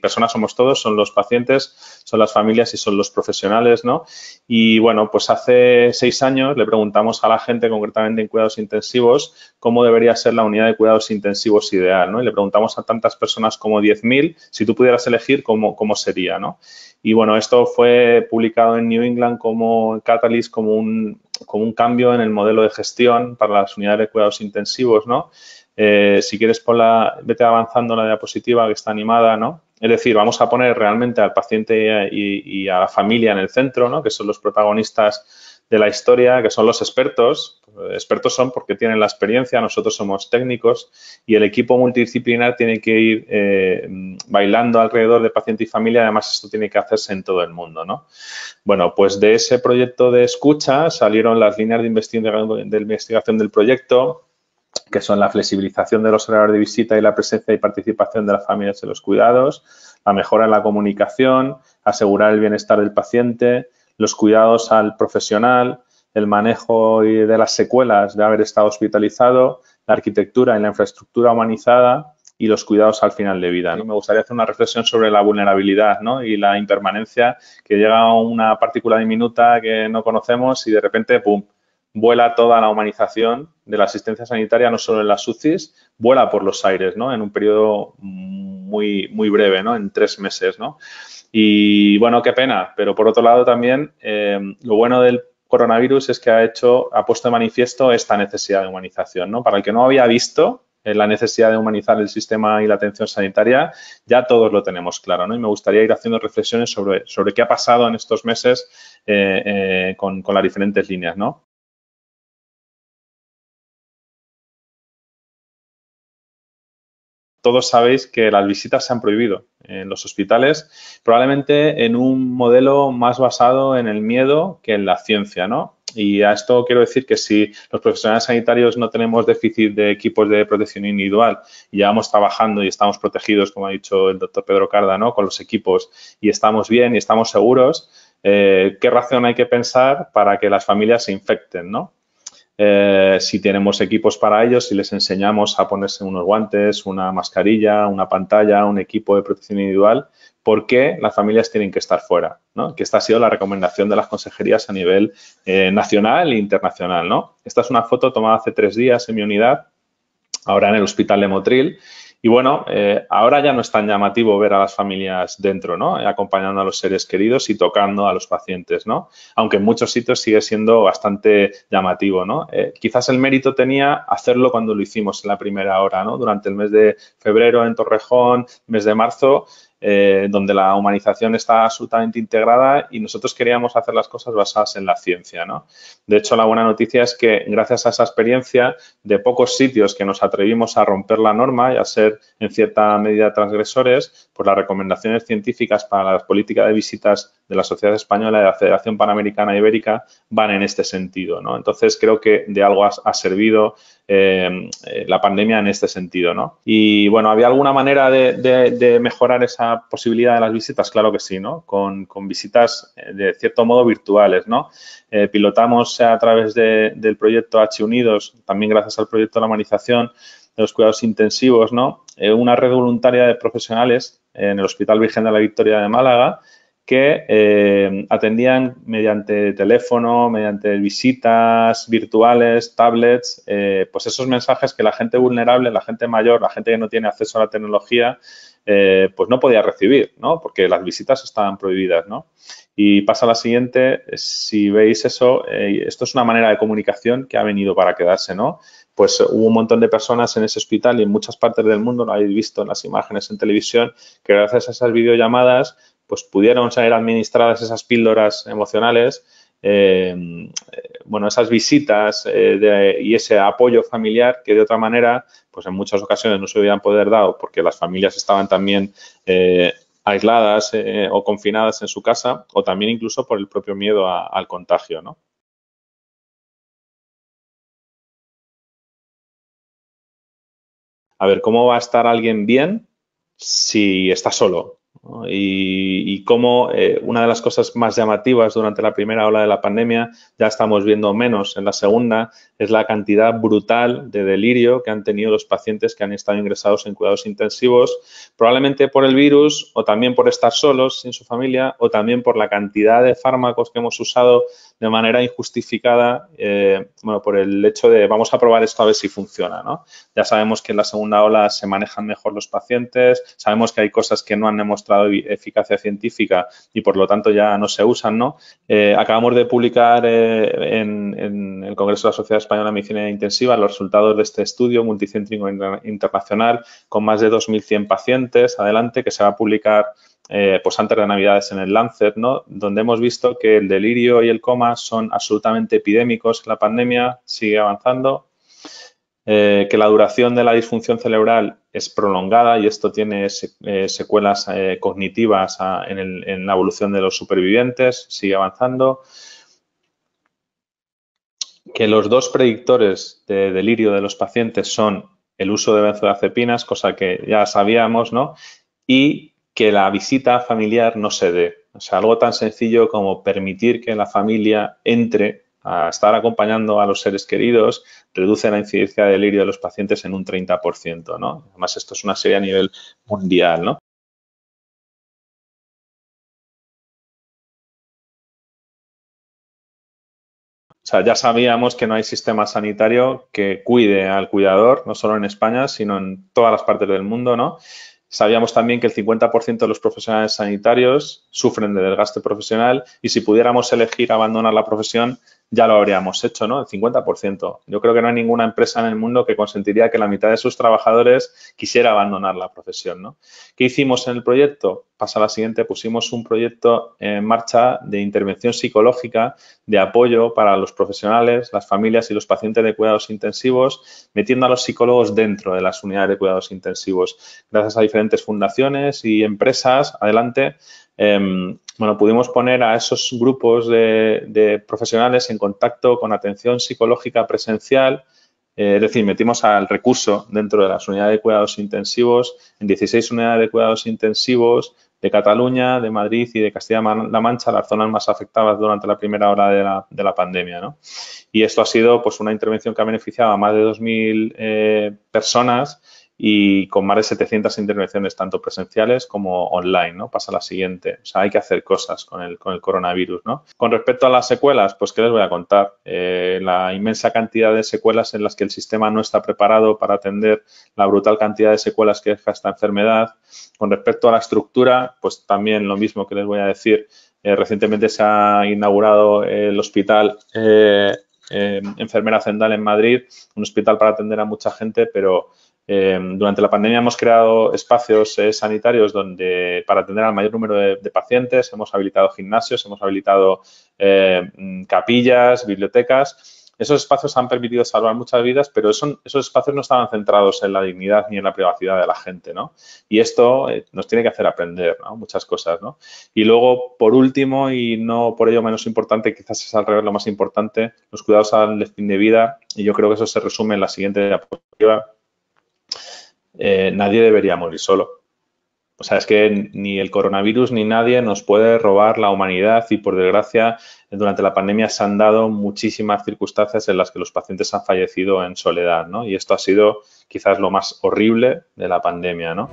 personas somos todos, son los pacientes, son las familias y son los profesionales, ¿no? Y bueno, pues hace 6 años le preguntamos a la gente, concretamente en cuidados intensivos, cómo debería ser la unidad de cuidados intensivos ideal, ¿no? Y le preguntamos a tantas personas como 10.000, si tú pudieras elegir, cómo sería, ¿no? Y bueno, esto fue publicado en New England como Catalyst, como un cambio en el modelo de gestión para las unidades de cuidados intensivos, ¿no? Si quieres, vete avanzando la diapositiva que está animada, ¿no? Es decir, vamos a poner realmente al paciente y a la familia en el centro, ¿no? Que son los protagonistas de la historia, que son los expertos. Expertos son porque tienen la experiencia, nosotros somos técnicos y el equipo multidisciplinar tiene que ir bailando alrededor de paciente y familia. Además, esto tiene que hacerse en todo el mundo, ¿no? Bueno, pues de ese proyecto de escucha salieron las líneas de investigación del proyecto, que son la flexibilización de los horarios de visita y la presencia y participación de las familias en los cuidados, la mejora en la comunicación, asegurar el bienestar del paciente, los cuidados al profesional, el manejo de las secuelas de haber estado hospitalizado, la arquitectura y la infraestructura humanizada y los cuidados al final de vida, ¿no? Me gustaría hacer una reflexión sobre la vulnerabilidad, ¿no? Y la impermanencia, que llega a una partícula diminuta que no conocemos y de repente, ¡pum!, vuela toda la humanización de la asistencia sanitaria, no solo en las UCIs, vuela por los aires, ¿no? En un periodo muy, muy breve, ¿no? En 3 meses, ¿no? Y bueno, qué pena, pero por otro lado también lo bueno del coronavirus es que ha puesto de manifiesto esta necesidad de humanización, ¿no? Para el que no había visto la necesidad de humanizar el sistema y la atención sanitaria, ya todos lo tenemos claro, ¿no? Y me gustaría ir haciendo reflexiones sobre qué ha pasado en estos meses con las diferentes líneas, ¿no? Todos sabéis que las visitas se han prohibido en los hospitales, probablemente en un modelo más basado en el miedo que en la ciencia, ¿no? Y a esto quiero decir que si los profesionales sanitarios no tenemos déficit de equipos de protección individual y llevamos trabajando y estamos protegidos, como ha dicho el doctor Pedro Carda, ¿no? Con los equipos y estamos bien y estamos seguros, ¿qué razón hay que pensar para que las familias se infecten, ¿no? Si tenemos equipos para ellos, si les enseñamos a ponerse unos guantes, una mascarilla, una pantalla, un equipo de protección individual, ¿por qué las familias tienen que estar fuera? ¿No? Que esta ha sido la recomendación de las consejerías a nivel nacional e internacional, ¿no? Esta es una foto tomada hace 3 días en mi unidad, ahora en el Hospital de Motril. Y bueno, ahora ya no es tan llamativo ver a las familias dentro, ¿no? Acompañando a los seres queridos y tocando a los pacientes, ¿no? Aunque en muchos sitios sigue siendo bastante llamativo, ¿no? Quizás el mérito tenía hacerlo cuando lo hicimos en la primera hora, ¿no? Durante el mes de febrero en Torrejón, mes de marzo, donde la humanización está absolutamente integrada y nosotros queríamos hacer las cosas basadas en la ciencia, ¿no? De hecho, la buena noticia es que gracias a esa experiencia de pocos sitios que nos atrevimos a romper la norma y a ser en cierta medida transgresores, pues las recomendaciones científicas para la política de visitas de la Sociedad Española y de la Federación Panamericana Ibérica van en este sentido, ¿no? Entonces, creo que de algo ha servido la pandemia en este sentido, ¿no? Y bueno, ¿había alguna manera de mejorar esa posibilidad de las visitas? Claro que sí, ¿no? Con visitas de cierto modo virtuales, ¿no? Pilotamos a través del proyecto H Unidos, también gracias al proyecto de la humanización de los cuidados intensivos, ¿no? Una red voluntaria de profesionales en el Hospital Virgen de la Victoria de Málaga que atendían mediante teléfono, mediante visitas virtuales, tablets, pues esos mensajes que la gente vulnerable, la gente mayor, la gente que no tiene acceso a la tecnología, pues no podía recibir, ¿no? Porque las visitas estaban prohibidas, ¿no? Y pasa a la siguiente, si veis eso, esto es una manera de comunicación que ha venido para quedarse, ¿no? Pues hubo un montón de personas en ese hospital y en muchas partes del mundo, lo habéis visto en las imágenes en televisión, que gracias a esas videollamadas pues pudieron ser administradas esas píldoras emocionales, bueno, esas visitas y ese apoyo familiar que de otra manera, pues en muchas ocasiones no se hubieran poder dar porque las familias estaban también aisladas o confinadas en su casa o también incluso por el propio miedo al contagio, ¿no? A ver, ¿cómo va a estar alguien bien si está solo? ¿no? Y cómo una de las cosas más llamativas durante la primera ola de la pandemia, ya estamos viendo menos en la segunda, es la cantidad brutal de delirio que han tenido los pacientes que han estado ingresados en cuidados intensivos, probablemente por el virus o también por estar solos sin su familia o también por la cantidad de fármacos que hemos usado de manera injustificada, bueno, por el hecho de vamos a probar esto a ver si funciona, ¿no? Ya sabemos que en la segunda ola se manejan mejor los pacientes, sabemos que hay cosas que no han demostrado eficacia científica y por lo tanto ya no se usan, ¿no? Acabamos de publicar en el Congreso de la Sociedad Española de Medicina Intensiva los resultados de este estudio multicéntrico internacional con más de 2.100 pacientes adelante, que se va a publicar pues antes de Navidades en el Lancet, ¿no? Donde hemos visto que el delirio y el coma son absolutamente epidémicos en la pandemia, sigue avanzando, que la duración de la disfunción cerebral es prolongada y esto tiene secuelas cognitivas en la evolución de los supervivientes, sigue avanzando, que los dos predictores de delirio de los pacientes son el uso de benzodiazepinas, cosa que ya sabíamos, ¿no? Y que la visita familiar no se dé. O sea, algo tan sencillo como permitir que la familia entre a estar acompañando a los seres queridos reduce la incidencia de delirio de los pacientes en un 30%, ¿no? Además, esto es una serie a nivel mundial, ¿no? O sea, ya sabíamos que no hay sistema sanitario que cuide al cuidador, no solo en España, sino en todas las partes del mundo, ¿no? Sabíamos también que el 50% de los profesionales sanitarios sufren de desgaste profesional y si pudiéramos elegir abandonar la profesión, ya lo habríamos hecho, ¿no? El 50%. Yo creo que no hay ninguna empresa en el mundo que consentiría que la mitad de sus trabajadores quisiera abandonar la profesión, ¿no? ¿Qué hicimos en el proyecto? Pasa a la siguiente, pusimos un proyecto en marcha de intervención psicológica, de apoyo para los profesionales, las familias y los pacientes de cuidados intensivos, metiendo a los psicólogos dentro de las unidades de cuidados intensivos. Gracias a diferentes fundaciones y empresas, adelante, bueno, pudimos poner a esos grupos de profesionales en contacto con atención psicológica presencial, es decir, metimos al recurso dentro de las unidades de cuidados intensivos, en 16 unidades de cuidados intensivos de Cataluña, de Madrid y de Castilla-La Mancha, las zonas más afectadas durante la primera hora de la pandemia, ¿no? Y esto ha sido pues una intervención que ha beneficiado a más de 2.000 personas y con más de 700 intervenciones, tanto presenciales como online, ¿no? Pasa la siguiente. O sea, hay que hacer cosas con el coronavirus, ¿no? Con respecto a las secuelas, pues, ¿qué les voy a contar? La inmensa cantidad de secuelas en las que el sistema no está preparado para atender la brutal cantidad de secuelas que deja esta enfermedad. Con respecto a la estructura, pues también lo mismo que les voy a decir. Recientemente se ha inaugurado el hospital Enfermera Zendal en Madrid, un hospital para atender a mucha gente, pero durante la pandemia hemos creado espacios sanitarios para atender al mayor número de pacientes, hemos habilitado gimnasios, hemos habilitado capillas, bibliotecas. Esos espacios han permitido salvar muchas vidas, pero esos espacios no estaban centrados en la dignidad ni en la privacidad de la gente, ¿no? Y esto nos tiene que hacer aprender, ¿no? Muchas cosas, ¿no? Y luego, por último, y no por ello menos importante, quizás es al revés lo más importante, los cuidados al fin de vida, y yo creo que eso se resume en la siguiente diapositiva. Nadie debería morir solo. O sea, es que ni el coronavirus ni nadie nos puede robar la humanidad y, por desgracia, durante la pandemia se han dado muchísimas circunstancias en las que los pacientes han fallecido en soledad, ¿no? Y esto ha sido quizás lo más horrible de la pandemia, ¿no?